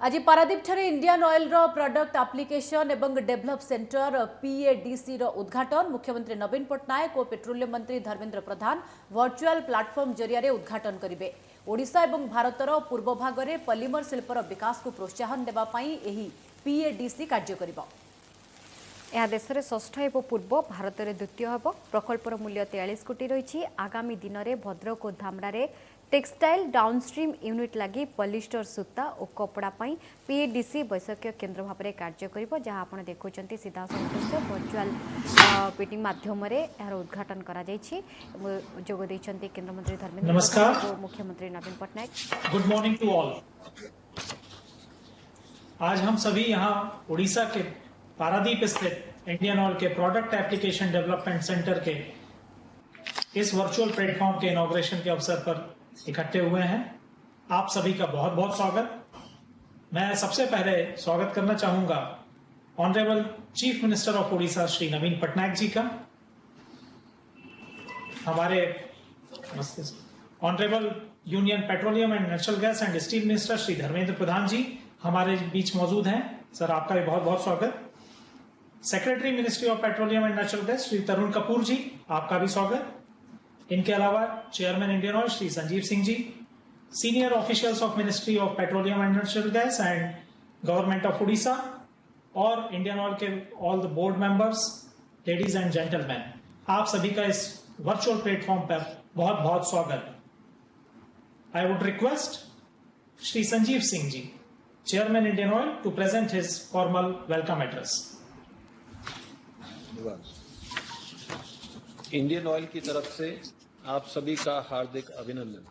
आज पारादीप ठारे Indian oil रो product application एवं डेवलप सेंटर पीएडीसी रो उद्घाटन मुख्यमंत्री नवीन पट्टनायक और पेट्रोलियम मंत्री धर्मेंद्र प्रधान वर्चुअल प्लाटफॉर्म जरिया उद्घाटन करेंगे। ओडिशा एवं भारतर पूर्व भागरे पॉलीमर शिल्पर विकास को प्रोत्साहन देवा पई एही पीएडीसी कार्य करिबो। यह देश में षष्ठ एवं पूर्व भारत में द्वितीय हम। प्रकल्पर मूल्य 43 कोटी रही। आगामी दिन में भद्रक और धामरारे टेक्सटाइल डाउनस्ट्रीम यूनिट लगी पॉलिस्टर सूता और कपड़ा पीएडीसी वैषयिक केन्द्र भाव में कार्य करिबो। जहां आपण देखुचंती सीधा संदेश वर्चुअल मीटिंग माध्यम यार उद्घाटन करा जायछि। जोग दैछंती केंद्र मंत्री धर्मेंद्र प्रधान और मुख्यमंत्री Naveen Patnaik. Good morning to all. आज हम सभी यहाँ उड़ीसा के पारादीप स्थित इंडियन ऑयल के प्रोडक्ट एप्लीकेशन डेवलपमेंट सेंटर के इस वर्चुअल प्लेटफॉर्म के इनॉग्रेशन के अवसर पर इकट्ठे हुए हैं। आप सभी का बहुत बहुत स्वागत। मैं सबसे पहले स्वागत करना चाहूंगा honourable chief minister of Orissa Shri Naveen Patnaik ji का, हमारे honourable union petroleum and natural gas and steel minister Shri Dharmendra Pradhan ji हमारे बीच मौजूद हैं। सर, आपका भी बहुत बहुत स्वागत। Secretary ministry of petroleum and natural gas Shri Tarun Kapoor ji, आपका भी स्वागत। इनके अलावा chairman Indian Oil Shri Sanjeev Singh ji, senior officials of ministry of petroleum and natural gas and government of Orissa और इंडियन ऑयल के all the board members, ladies and gentleman, आप सभी का इस वर्चुअल प्लेटफॉर्म पर बहुत बहुत स्वागत। I would request Shri Sanjeev Singh ji, chairman Indian Oil, to present his formal welcome address. Indian Oil की तरफ से आप सभी का हार्दिक अभिनंदन।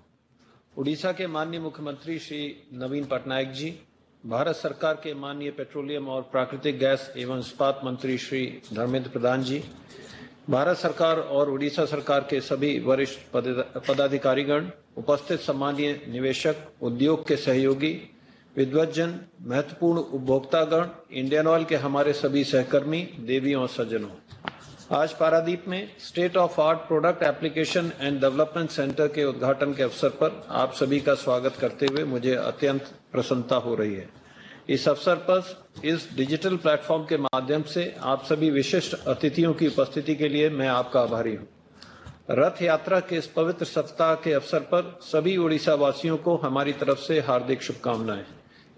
उड़ीसा के माननीय मुख्यमंत्री श्री नवीन पटनायक जी, भारत सरकार के माननीय पेट्रोलियम और प्राकृतिक गैस एवं इस्पात मंत्री श्री धर्मेंद्र प्रधान जी, भारत सरकार और उड़ीसा सरकार के सभी वरिष्ठ पदाधिकारीगण, उपस्थित सम्मानीय निवेशक, उद्योग के सहयोगी, विद्वज्जन, महत्वपूर्ण उपभोक्तागण, इंडियन ऑयल के हमारे सभी सहकर्मी, देवियों और सज्जनों, आज पारादीप में state of art product application and development centre के उद्घाटन के अवसर पर आप सभी का स्वागत करते हुए मुझे अत्यंत प्रसन्नता हो रही है। इस अवसर पर इस डिजिटल प्लेटफॉर्म के माध्यम से आप सभी विशिष्ट अतिथियों की उपस्थिति के लिए मैं आपका आभारी हूँ। रथ यात्रा के इस पवित्र सप्ताह के अवसर पर सभी उड़ीसा वासियों को हमारी तरफ से हार्दिक शुभकामनाएं।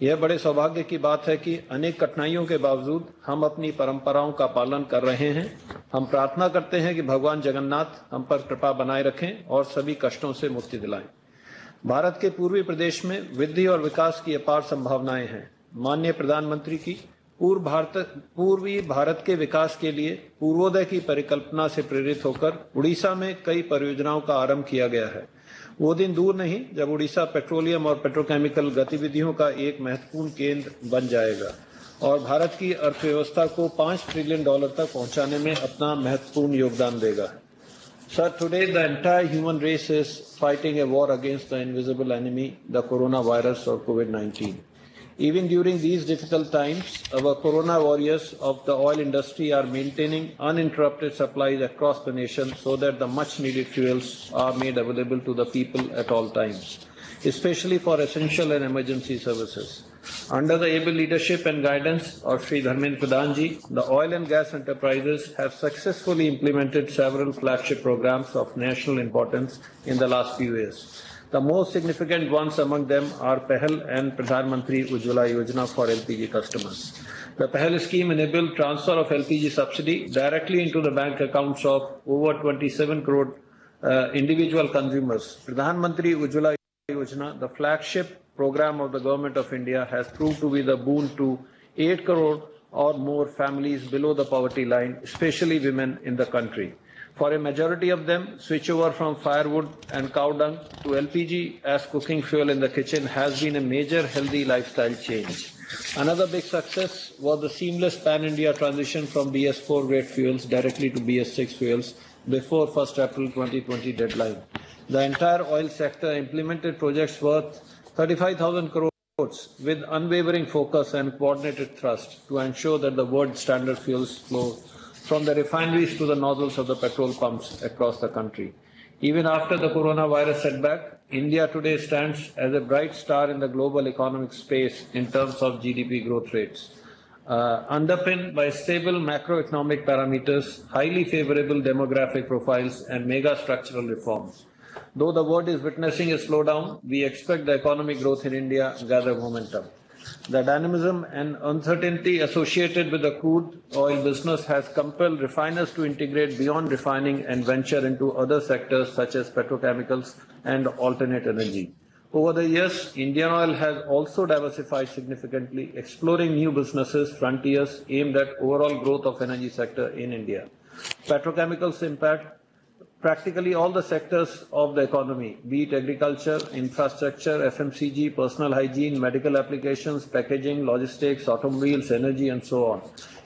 यह बड़े सौभाग्य की बात है कि अनेक कठिनाइयों के बावजूद हम अपनी परंपराओं का पालन कर रहे हैं। हम प्रार्थना करते हैं कि भगवान जगन्नाथ हम पर कृपा बनाए रखें और सभी कष्टों से मुक्ति दिलाएं। भारत के पूर्वी प्रदेश में वृद्धि और विकास की अपार संभावनाएं हैं। माननीय प्रधानमंत्री की पूर्वी भारत के विकास के लिए पूर्वोदय की परिकल्पना से प्रेरित होकर उड़ीसा में कई परियोजनाओं का आरंभ किया गया है। वो दिन दूर नहीं जब उड़ीसा पेट्रोलियम और पेट्रोकेमिकल गतिविधियों का एक महत्वपूर्ण केंद्र बन जाएगा और भारत की अर्थव्यवस्था को $5 ट्रिलियन तक पहुंचाने में अपना महत्वपूर्ण योगदान देगा। Sir, today the entire human race is fighting a war against the invisible enemy, the coronavirus or COVID-19. Even during these difficult times, our corona warriors of the oil industry are maintaining uninterrupted supplies across the nation so that the much needed fuels are made available to the people at all times, especially for essential and emergency services. Under the able leadership and guidance of Sri Dharmendra Pradhan ji, the oil and gas enterprises have successfully implemented several flagship programs of national importance in the last few years. The most significant ones among them are Pahal and Pradhan Mantri Ujjwala Yojana for LPG customers. The Pahal scheme enabled transfer of LPG subsidy directly into the bank accounts of over 27 crore individual consumers. Pradhan Mantri Ujjwala Yojana, the flagship program of the Government of India, has proved to be the boon to 8 crore or more families below the poverty line, especially women in the country. For a majority of them, switch over from firewood and cow dung to LPG as cooking fuel in the kitchen has been a major healthy lifestyle change. Another big success was the seamless pan-India transition from BS4 grade fuels directly to BS6 fuels before 1st April 2020 deadline. The entire oil sector implemented projects worth 35,000 crores with unwavering focus and coordinated thrust to ensure that the world standard fuels flow from the refineries to the nozzles of the petrol pumps across the country. Even after the coronavirus setback, India today stands as a bright star in the global economic space in terms of GDP growth rates. Underpinned by stable macroeconomic parameters, highly favorable demographic profiles, and mega structural reforms. Though the world is witnessing a slowdown, we expect the economic growth in India to gather momentum. The dynamism and uncertainty associated with the crude oil business has compelled refiners to integrate beyond refining and venture into other sectors such as petrochemicals and alternate energy. Over the years, Indian Oil has also diversified significantly, exploring new businesses, frontiers aimed at overall growth of energy sector in India. Petrochemicals impact practically all the sectors of the economy, be it agriculture, infrastructure, FMCG, personal hygiene, medical applications, packaging, logistics, automobiles, energy, and so on.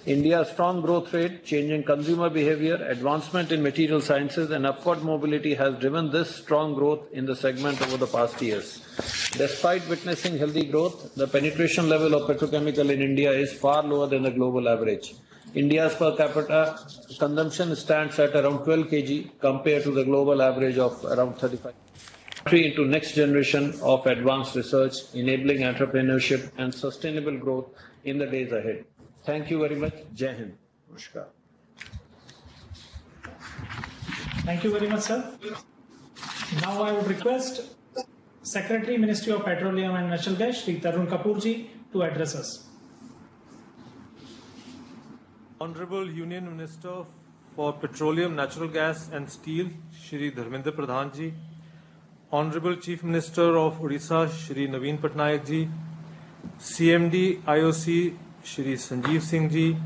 India's strong growth rate, changing consumer behavior, advancement in material sciences, and upward mobility has driven this strong growth in the segment over the past years. Despite witnessing healthy growth, the penetration level of petrochemical in India is far lower than the global average. India's per capita consumption stands at around 12 kg compared to the global average of around 35. Into next generation of advanced research, enabling entrepreneurship and sustainable growth in the days ahead. Thank you very much. Jai Hind. Namaskar. Thank you very much, sir. Now I would request Secretary, Ministry of Petroleum and Natural Gas, Shri Tarun Kapoor ji, to address us. Honorable Union Minister for Petroleum, Natural Gas and Steel, Shri Dharmendra Pradhan ji, Honorable Chief Minister of Odisha, Shri Naveen Patnaik ji, CMD IOC, Shri Sanjeev Singh ji,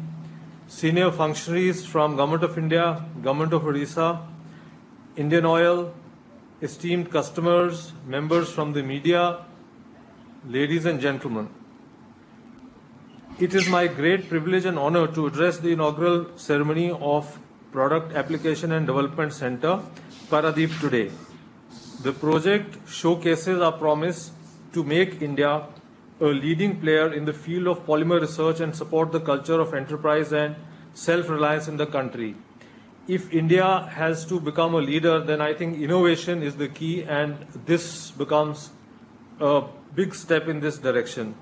senior functionaries from Government of India, Government of Odisha, Indian Oil, esteemed customers, members from the media, ladies and gentlemen. It is my great privilege and honor to address the inaugural ceremony of Product Application and Development Center, Paradeep today. The project showcases our promise to make India a leading player in the field of polymer research and support the culture of enterprise and self-reliance in the country. If India has to become a leader, then I think innovation is the key, and this becomes a big step in this direction.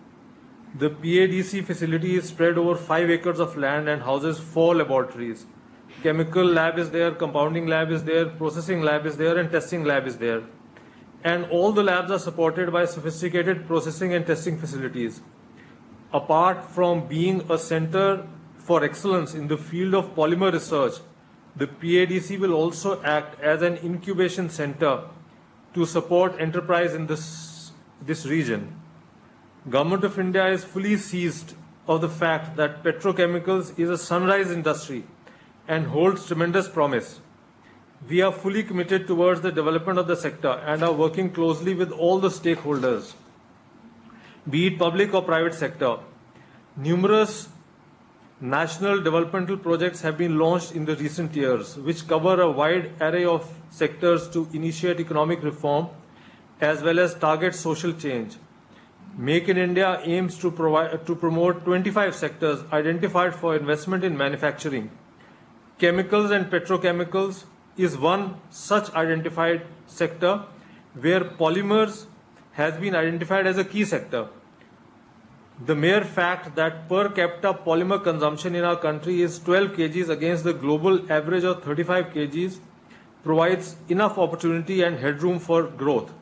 The PADC facility is spread over 5 acres of land and houses 4 laboratories. Chemical lab is there, compounding lab is there, processing lab is there, and testing lab is there. And all the labs are supported by sophisticated processing and testing facilities. Apart from being a center for excellence in the field of polymer research, the PADC will also act as an incubation center to support enterprise in this region. Government of India is fully seized of the fact that petrochemicals is a sunrise industry and holds tremendous promise. We are fully committed towards the development of the sector and are working closely with all the stakeholders, be it public or private sector. Numerous national developmental projects have been launched in the recent years, which cover a wide array of sectors to initiate economic reform as well as target social change. Make in India aims to promote 25 sectors identified for investment in manufacturing. Chemicals and petrochemicals is one such identified sector where polymers has been identified as a key sector. The mere fact that per capita polymer consumption in our country is 12 kgs against the global average of 35 kgs provides enough opportunity and headroom for growth.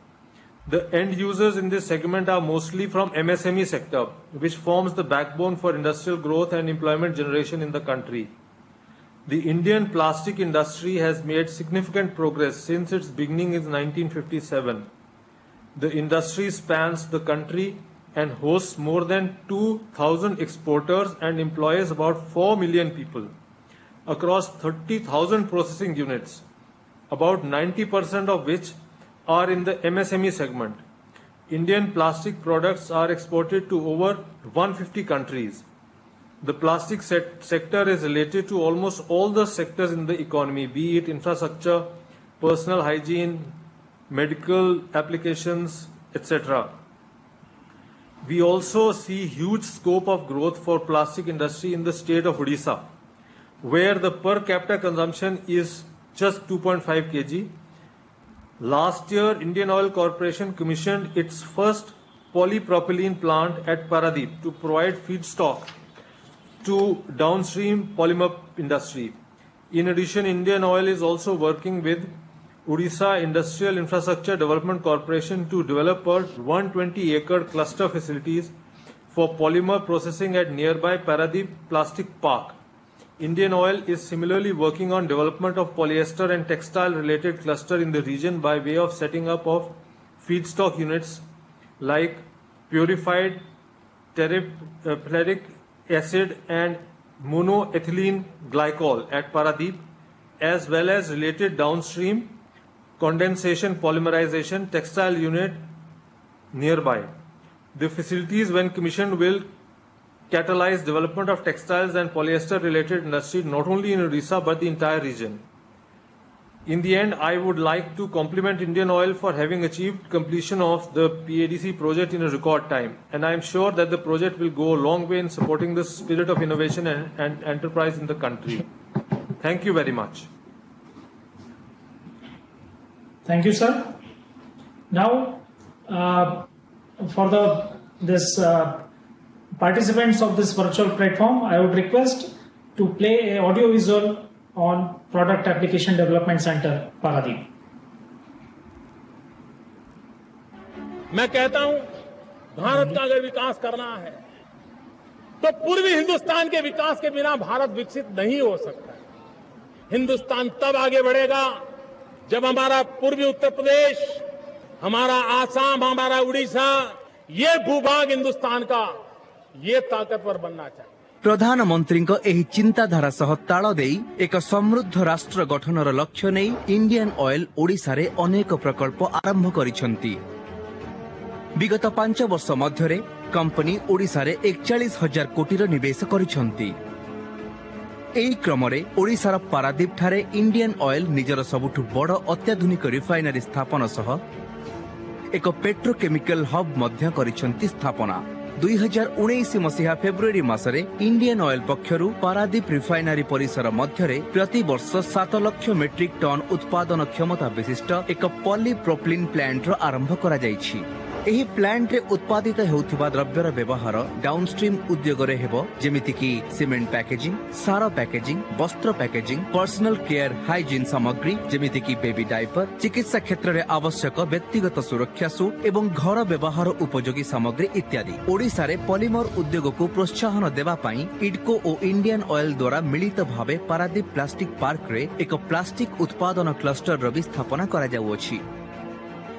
The end users in this segment are mostly from MSME sector, which forms the backbone for industrial growth and employment generation in the country. The Indian plastic industry has made significant progress since its beginning in 1957. The industry spans the country and hosts more than 2,000 exporters and employs about 4 million people across 30,000 processing units, about 90% of which are in the MSME segment. Indian plastic products are exported to over 150 countries. The plastic sector is related to almost all the sectors in the economy, be it infrastructure, personal hygiene, medical applications, etc. We also see huge scope of growth for plastic industry in the state of Odisha, where the per capita consumption is just 2.5 kg. Last year, Indian Oil Corporation commissioned its first polypropylene plant at Paradip to provide feedstock to downstream polymer industry. In addition, Indian Oil is also working with Odisha Industrial Infrastructure Development Corporation to develop a 120-acre cluster facilities for polymer processing at nearby Paradip Plastic Park. Indian Oil is similarly working on development of polyester and textile-related cluster in the region by way of setting up of feedstock units like purified terephthalic acid and monoethylene glycol at Paradip, as well as related downstream condensation polymerization textile unit nearby. The facilities, when commissioned, will catalyze development of textiles and polyester related industry not only in Odisha but the entire region. In the end, I would like to compliment Indian Oil for having achieved completion of the PADC project in a record time, and I am sure that the project will go a long way in supporting the spirit of innovation and enterprise in the country. Thank you very much. Thank you, sir. Now, for this participants of this virtual platform, I would request to play a audio visual on Product Application Development Center, Paradip. मैं कहता हूं, भारत का अगर विकास करना है तो पूर्वी हिंदुस्तान के विकास के बिना भारत विकसित नहीं हो सकता। हिंदुस्तान तब आगे बढ़ेगा जब हमारा पूर्वी उत्तर प्रदेश, हमारा आसाम, हमारा उड़ीसा, ये भूभाग हिंदुस्तान का ये ताकतवर बनना चाहिए। प्रधानमंत्री एही चिंताधारा सह ताल देई एक समृद्ध राष्ट्र गठनर लक्ष्य नहीं इंडियन ऑयल ओडिशा रे अनेक प्रकल्प आरंभ करिसेंती। विगत 5 वर्ष मध्यरे कंपनी ओडिशा रे 41,000 कोटीर निवेश करिसेंती। एही क्रमरे ओडिशार पारादीप ठारे इंडियन ऑयल निजर सबुठु बड़ अत्याधुनिक रिफाइनरी स्थापन सह एक पेट्रोकेमिकल हब मध्य करिसेंती स्थापना। 2019 मसीहा फेब्रुआरी मासरे इंडियन ऑयल पक्षरु पारादीप रिफाइनरी परिसर मध्यरे प्रति वर्ष 7 लाख मेट्रिक टन उत्पादन क्षमता विशिष्ट एक पॉलीप्रोपिलीन प्लांट आरंभ करा जायछि। एही प्लांट रे उत्पादित हेउथिबा द्रव्यर व्यवहार डाउनस्ट्रीम उद्योग रे हेबो, जेमिति कि सीमेंट पैकेजिंग, सार पैकेजिंग, वस्त्र पैकेजिंग, पर्सनल केयर हाइजीन सामग्री जेमिति कि बेबी डायपर, चिकित्सा क्षेत्र रे आवश्यक व्यक्तिगत सुरक्षा सूट एवं घर व्यवहार उपयोगी सामग्री इत्यादि। ओडिशा रे पॉलीमर उद्योग को प्रोत्साहन देवा पई इडको और इंडियन ऑयल द्वारा मिलित भावे पारादीप प्लास्टिक पार्क रे एक प्लास्टिक उत्पादन क्लस्टर रो स्थापना करा जाउछि।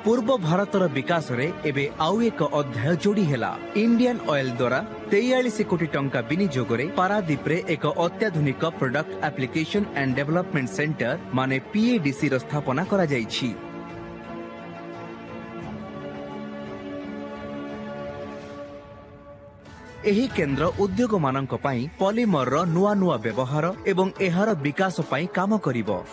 पूर्व भारतर विकास रे एबे आउ एक अध्याय जोड़ी हेला। इंडियन ऑयल द्वारा 43 कोटी टंका विनियोग रे पारादीप रे एक अत्याधुनिक product application and development centre माने PADC रो स्थापना करा जायछि। एही केंद्र उद्योग मानक पई पॉलीमर रो नुआ नुआ व्यवहार एवं एहार विकास पई काम करिवो।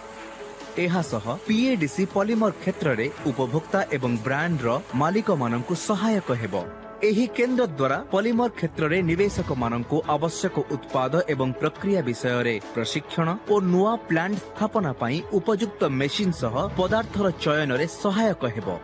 एहा सह PADC पॉलीमर क्षेत्र रे उपभोक्ता एवं ब्रांड रो मालिक माननकु सहायक हेबो। एही केंद्र द्वारा पॉलीमर क्षेत्र रे निवेशक माननकु आवश्यक उत्पाद एवं प्रक्रिया विषय रे प्रशिक्षण और नुआ प्लांट स्थापना पई उपयुक्त मेशिन सह पदार्थर चयन रे सहायक हेबो।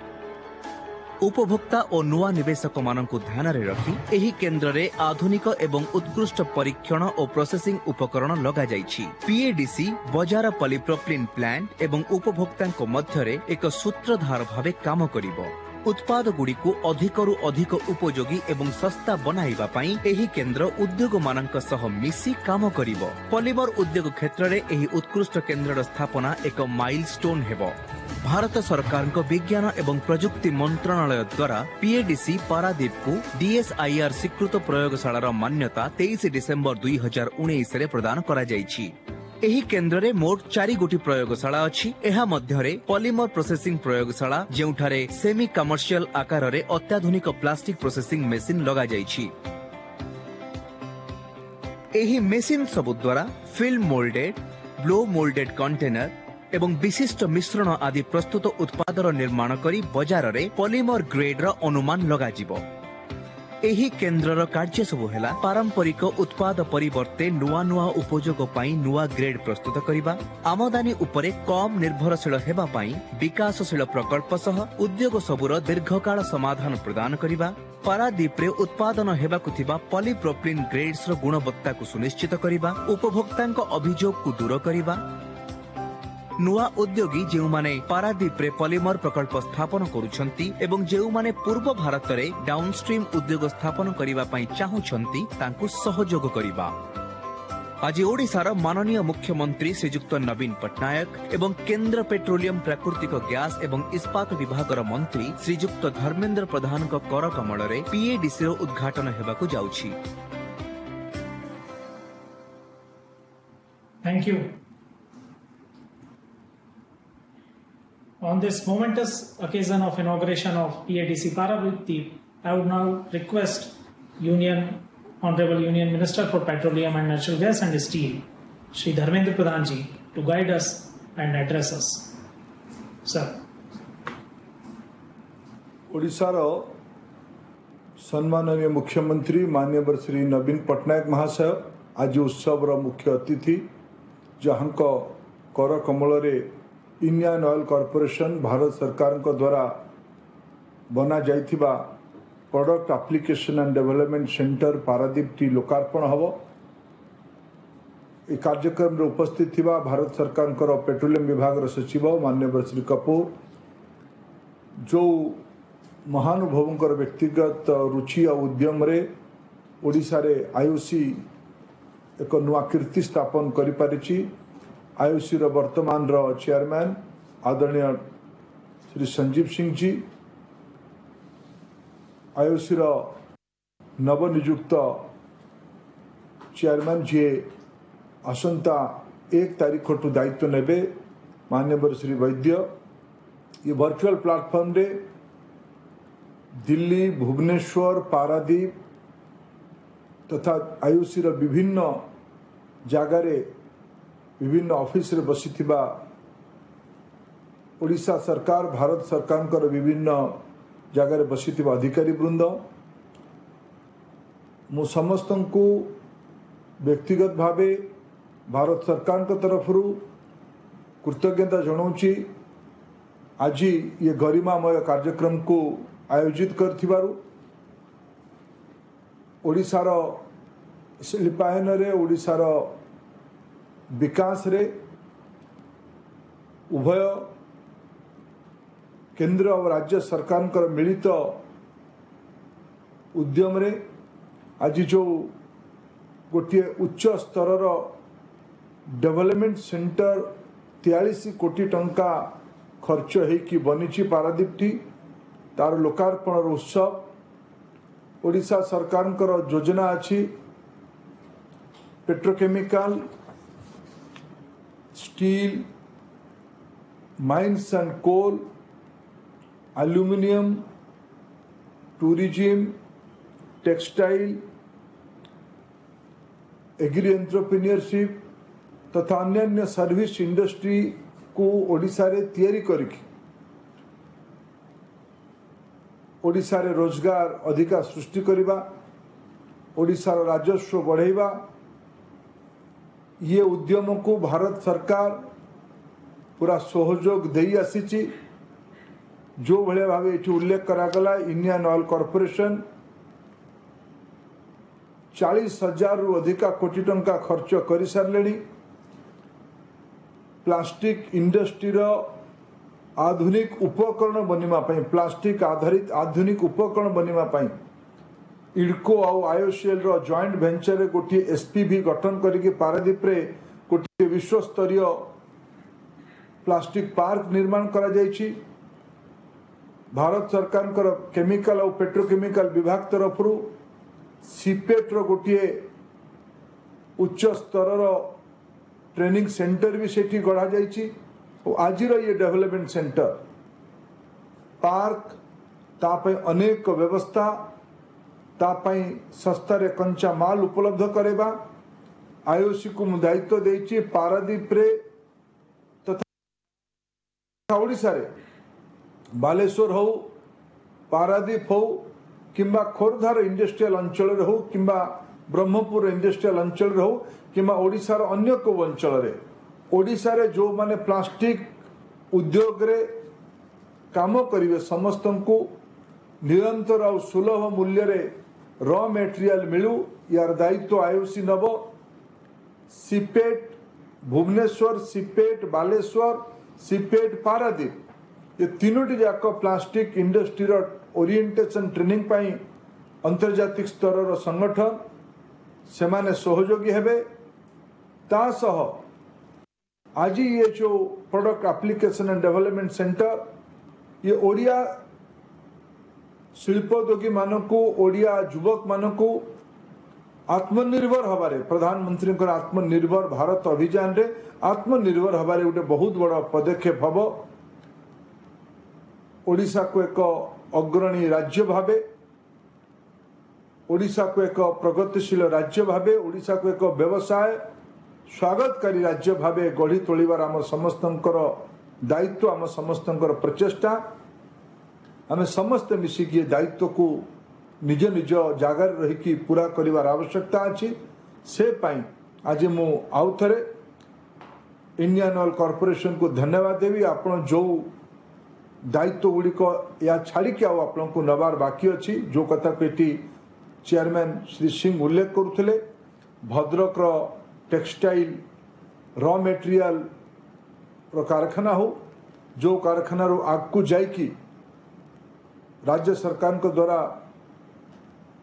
उपभोक्ता और नुआ निवेशक माननकु ध्यान रे रखी एही केंद्र रे आधुनिक एवं उत्कृष्ट परीक्षण और प्रोसेसिंग उपकरण लगा जायछि। PADC बजार पॉलीप्रोपिलीन प्लांट एवं उपभोक्तांको मध्य रे एक सूत्रधार भावे काम करिवो। उत्पाद गुडी को अधिकरु अधिक उपयोगी एवं सस्ता बनाइबा पई एही केंद्र उद्योग मानक सह मिसी काम करिवो। पॉलीमर उद्योग क्षेत्र रे एही उत्कृष्ट केंद्रर स्थापना एक माइलस्टोन हेबो। भारत सरकार विज्ञान एवं प्रजुक्ति मंत्रणालय द्वारा PADC पारादीप को DSIR स्वीकृत प्रयोगशालार मान्यता 23 डिसेम्बर 2019 रे प्रदान करा जायछि। एही केंद्र रे मोट 4 गोटी प्रयोगशाला अछि। एहा मध्य रे पॉलीमर प्रोसेसिंग प्रयोगशाला जेउठारे सेमी कमर्शियल आकार रे अत्याधुनिक प्लास्टिक प्रोसेसिंग मेसिन लगा जायछि। एही मेसिन सब द्वारा film moulded, blow moulded container एवं विशिष्ट मिश्रण आदि प्रस्तुत उत्पादर निर्माण करी बाजार रे पॉलीमर ग्रेड रा अनुमान लगा जिवो। एही केन्द्रर कार्य सबु हेला पारंपरिक उत्पाद परिवर्ते नुआ नुआ उपयोग पाई नुआ ग्रेड प्रस्तुत करिबा, आमदानी उपरे कम निर्भरशील हेबा पाई विकासशील प्रकल्प सह उद्योग सबुर दीर्घकाल समाधान प्रदान करिबा, पारादीप रे उत्पादन हेबाकु थिबा पॉलीप्रोपिलीन ग्रेड्स रो गुणवत्ता को सुनिश्चित करिबा, उपभोक्तांक अभियोग को दूर करिबा, नुआ उद्योगी जो माने पारादीप रे पॉलीमर प्रकल्प स्थापन करुछंती एवं जो माने पूर्व भारत रे डाउनस्ट्रीम उद्योग स्थापन करिबा पई चाहुछंती तांकु सहयोग करिबा। आज ओडिशार माननीय मुख्यमंत्री श्रीयुक्त नवीन पट्टनायक एवं केंद्र पेट्रोलियम प्राकृतिक गैस एवं इस्पात विभागर मंत्री श्रीयुक्त धर्मेंद्र प्रधान कर कमल रे पीएडीसी रो उद्घाटन हेबाकु जाउछि। Thank you. On this momentous occasion of inauguration of PADC Paradip, I would now request Honorable Union Minister for Petroleum and Natural Gas and Steel, Shri Dharmendra Pradhan ji, to guide us and address us. Sir. ओडिशार सम्माननीय मुख्यमंत्री माननीय श्री नवीन पट्टनायक महाशय आज उत्सव मुख्य अतिथि जहाँ कर कमल रे इंडियन ऑयल कॉर्पोरेशन भारत सरकार द्वारा बना जाइथिबा product application and development centre Paradip टी लोकार्पण हब। ए कार्यक्रम रे उपस्थित थिबा भारत सरकार पेट्रोलियम विभाग सचिव माननीय श्री कपूर, जो महानुभवों व्यक्तिगत रुचि और उद्यम रे ओडिशा रे आईओसी एक नुआ कीर्ति स्थापन करि पारिछि। आईओसी रो वर्तमान रो चेयरमैन आदरणीय श्री संजीव सिंह जी, आईओसी रो नवनियुक्त चेयरमैन जी आसंता 1 तारीख ठू दायित्व नेबे माननीय श्री वैद्य। ये वर्चुअल प्लेटफॉर्म रे दिल्ली, भुवनेश्वर, पारादीप तथा आईओसी रो विभिन्न जगार विभिन्न ऑफिस रे बसिथिबा ओडिशा सरकार भारत सरकार विभिन्न जगार बसिथिबा अधिकारी वृंद मु समस्त को व्यक्तिगत भावे भारत सरकार तरफ कृतज्ञता जनाऊँची। आज ये गरिमामय कार्यक्रम को आयोजित करथिबारु ओडिशार शिल्पायन रे ओडिशार विकास रे उभय केंद्र और राज्य सरकार मिलित उद्यम रे आज जो गोटे उच्च स्तर डेवलपमेंट सेंटर 43 कोटी टंका खर्च होगी बनी पारादीप टी तार लोकार्पण उत्सव ओडिशा सरकार योजना अच्छी petrochemical steel mines and coal aluminium tourism textile agri entrepreneurship तथा अन्य सर्विस इंडस्ट्री को ओडिशा रे तैयारी करके ओडिशा रे रोजगार अधिका सृष्टि करिबा, ओडिशार राजस्व बढ़ाइबा, ये उद्यम को भारत सरकार पूरा सहयोग दे आसी। जो भले भाव ये उल्लेख करागला इंडियन ऑयल कॉर्पोरेशन 40,000 रु अधिका कोटी टंका खर्च कर सारे। प्लास्टिक इंडस्ट्री आधुनिक उपकरण बनवा प्लास्टिक आधारित आधुनिक उपकरण बनवा इडको और आईओसीएल रो जॉइंट वेंचर रे गोटे एसपीवी गठन करके पारादीप रे गोटे विश्व स्तरीय प्लास्टिक पार्क निर्माण करा जायछि। भारत सरकार केमिकल और पेट्रोकेमिकल विभाग तरफ सीपेट रो गोटे उच्च स्तर ट्रेनिंग सेंटर भी सेठी गढ़ा जायछि। और आज ये डेवलपमेंट सेंटर पार्क तापय अनेक व्यवस्था तापय सस्ता रे कंचा माल उपलब्ध करेबा आईओसी को दायित्व देछि। पारादीप रे तथा ओडिशा रे बालेश्वर हो पारादीप हो किंबा खोर्धार इंडस्ट्रियल अंचल हो किंबा ब्रह्मपुर इंडस्ट्रियल अंचल हो किंबा ओडिशार अन्य को अंचल रे ओडिशा रे जो माने प्लास्टिक उद्योग रे काम करिवे समस्त को निरंतर और सुलभ मूल्य रे रॉ मटेरियल मिलू यार दायित्व आयुषी नब सीपेट भुवनेश्वर सीपेट बालेश्वर सीपेट पारादीप ये तीनोटी जाक प्लास्टिक इंडस्ट्री ओरिएंटेशन ट्रेनिंग पाई अंतर्जातिक स्तर रो संगठन से माने सहयोगी हेबे ता सह आज ये जो product application and development centre ये ओडिया शिल्पोद्योगी मानक ओडिया युवक मानक आत्मनिर्भर हबारे प्रधानमंत्री आत्मनिर्भर भारत अभियान रे आत्मनिर्भर हबारे गोटे बहुत बड़ा पदक्षेप हम ओडिशा को एक अग्रणी राज्य भावे ओडिशा को एक प्रगतिशील राज्य भावे ओडिशा को एक व्यवसाय स्वागतकारी राज्य भावे गढ़ी तोलिबार आम समस्तंकर दायित्व आम समस्तंकर प्रचेष्टा आम समस्त मिसिकी दायित्व को निज निज जगार रही पूरा करिवार आवश्यकता अच्छी से पाई आज मु आउ थरे इंडियन ऑयल कॉर्पोरेशन को धन्यवाद देवी आपण जो दायित्व गुड़िक या छाड़ी आपण को नबार बाकी अच्छी जो कथा को चेयरमैन श्री सिंह उल्लेख करुले भद्रक टेक्सटाइल रॉ मटेरियल कारखाना हो जो कारखाना आग को जाइकी राज्य सरकार को द्वारा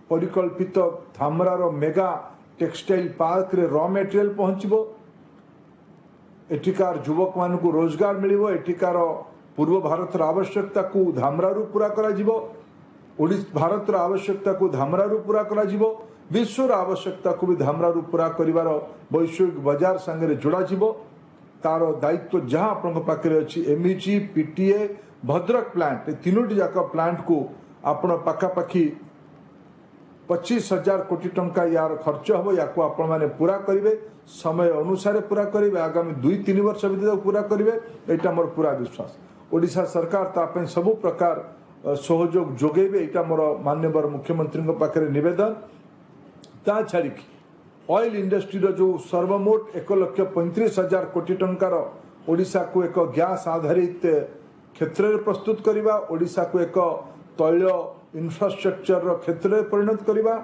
परिकल्पित धामरार मेगा टेक्सटाइल पार्क रे रॉ मटेरियल पहुंचबो एटिकार युवक मान को रोजगार मिलिबो एटिकार पूर्व भारतर आवश्यकता को धामरारू पूरा करा जिवो भारतर आवश्यकता को धामरारू पूरा करा जिवो विश्वर आवश्यकता को भी धामरारू पूरा करिवार वैश्विक बाजार संगे जोड़ा जिवो तार दायित्व जहाँ आपन पाखे अच्छी एमईजी पीटीए भद्रक प्लांट तीनोटी जाक प्लांट को आपण पाखापाखि 25,000 कोटी टंका यार खर्च हम या आपण मैंने पूरा करेंगे समय अनुसार पूरा करेंगे आगामी 2-3 वर्ष भीतर पूरा करेंगे यहाँ मोर पूरा विश्वास ओडिशा सरकार ताप सबु प्रकार सहयोग जोगेबे यहाँ मोर माननीय मुख्यमंत्री पाखे निवेदन ता छाड़ी ऑयल इंडस्ट्री जो सर्वमोट 1,35,000 कोटी टंकार ओडिशा को एक गैस आधारित क्षेत्र में प्रस्तुत करवा ओडिशा को एक तैल इंफ्रास्ट्रक्चर क्षेत्र में परिणत करवा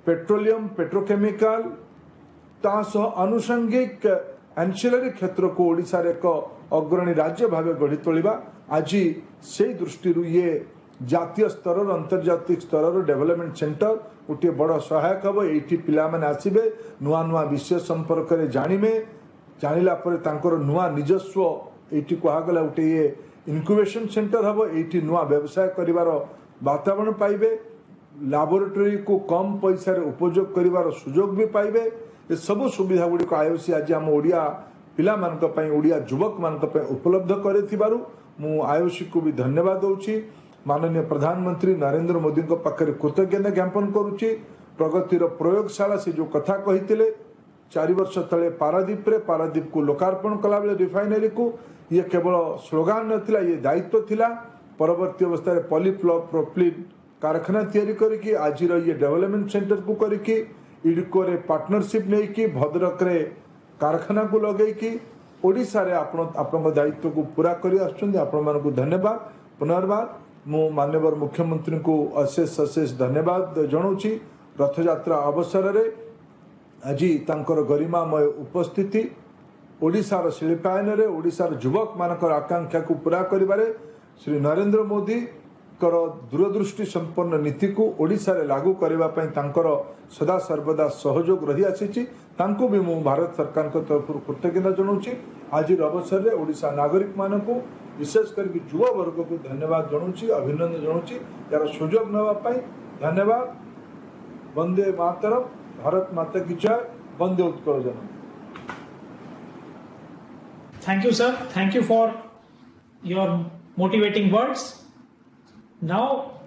पेट्रोलियम पेट्रोकेमिकल तासह आनुषंगिक एंसिलरी क्षेत्र को ओडिशा एक अग्रणी राज्य भाव गढ़ी तोलिबा आज से दृष्टि ये जातीय स्तर अंतर्जातिक स्तर डेवलपमेंट सेंटर गोटे बड़ सहायक हम ये पिला माने आसबे नुआ नुआ विषय संपर्क में जानवे जानिला पर नुआ निजस्व ये कहगला गोटे ये इनक्यूबेशन सेंटर हम ये नुआ व्यवसाय करिवार वातावरण पाइबे लैबोरेटरी को कम पैसा उपयोग करिवार सुजोग भी पाइबे ये सब सुविधा गुड़िक आयुषी आज आम ओडिया पिला ओडिया युवक मान उपलब्ध कर आयुषी को भी धन्यवाद दूची माननीय प्रधानमंत्री नरेंद्र मोदी पाखे कृतज्ञता ज्ञापन करुच्ची प्रगतिर प्रयोगशाला से जो कथा कही 4 वर्ष तले पारादीप को लोकार्पण कला बेले रिफाइनरी को ये केवल स्लोगान नथिला ये दायित्व थिला परवर्ती अवस्था रे पॉलीप्रोपिलीन कारखाना तैयारी करके आज ये डेवलपमेंट सेंटर को करके इडको रे पार्टनरशिप नहीं कि भद्रक रे कारखाना को लगेकी ओडिशा रे आपण दायित्व को पूरा करी आछुंदी आपण मान को धन्यवाद पुनर्बार मु माननीय मुख्यमंत्री को अशेष धन्यवाद जनाऊँगी रथयात्रा अवसर रे आज तांकर गरिमामय उपस्थिति ओडिशार शिल्पायन रे ओडिशार युवक मानकर आकांक्षा को पूरा करिबारे श्री नरेंद्र मोदी कर दूरदृष्टि संपन्न नीति को ओडिशा रे लागू करबा पई तांकर सदा सर्वदा सहयोग रही आसीची तांको भी मु भारत सरकार को तरफ कृतज्ञता जनाऊँगी आज अवसर रे ओडिशा नागरिक मानक विशेष करके युवा वर्ग को धन्यवाद जनाऊँगी अभिनंदन जनाऊँगी यार सुजोग नवा पई धन्यवाद वंदे मातरम भारत माता की जय वंदे उत्कल जनम Thank you, sir. Thank you for your motivating words. Now,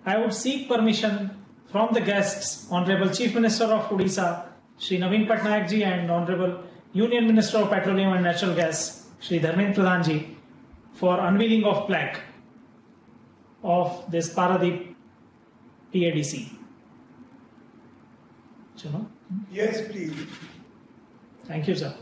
I would seek permission from the guests, Honorable Chief Minister of Odisha, Shri Naveen Patnaik ji, and Honorable Union Minister of Petroleum and Natural Gas, Shri Dharmendra Pradhan ji, for unveiling of plaque of this Paradeep PADC. चलो. Yes, please. Thank you, sir.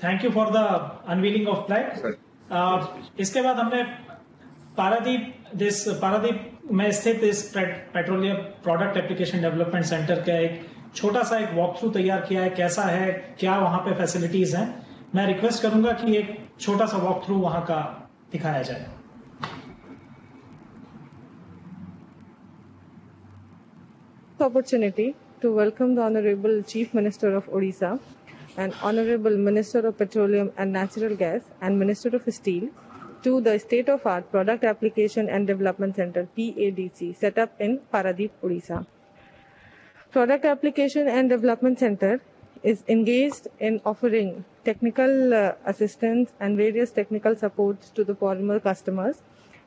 Thank you for the unveiling of flag. इसके बाद हमने पारादीप में स्थित इस petroleum product application development centre का एक छोटा सा एक वॉक थ्रू तैयार किया है. कैसा है, क्या वहां पे फैसिलिटीज हैं. मैं रिक्वेस्ट करूंगा कि एक छोटा सा वॉक थ्रू वहां का दिखाया जाए. Opportunity to welcome the Honorable Chief Minister of Odisha and Honorable Minister of Petroleum and Natural Gas and Minister of Steel to the state-of-art Product Application and Development Center (PADC) set up in Paradip, Odisha. Product Application and Development Center is engaged in offering technical assistance and various technical supports to the polymer customers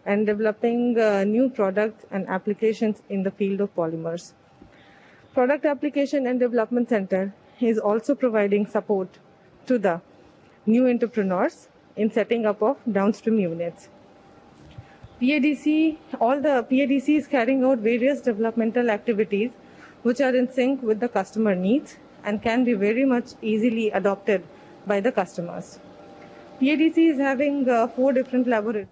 and developing new products and applications in the field of polymers. Product Application and Development Center is also providing support to the new entrepreneurs in setting up of downstream units. All the PADC is carrying out various developmental activities which are in sync with the customer needs and can be very much easily adopted by the customers. PADC is having 4 different laboratories.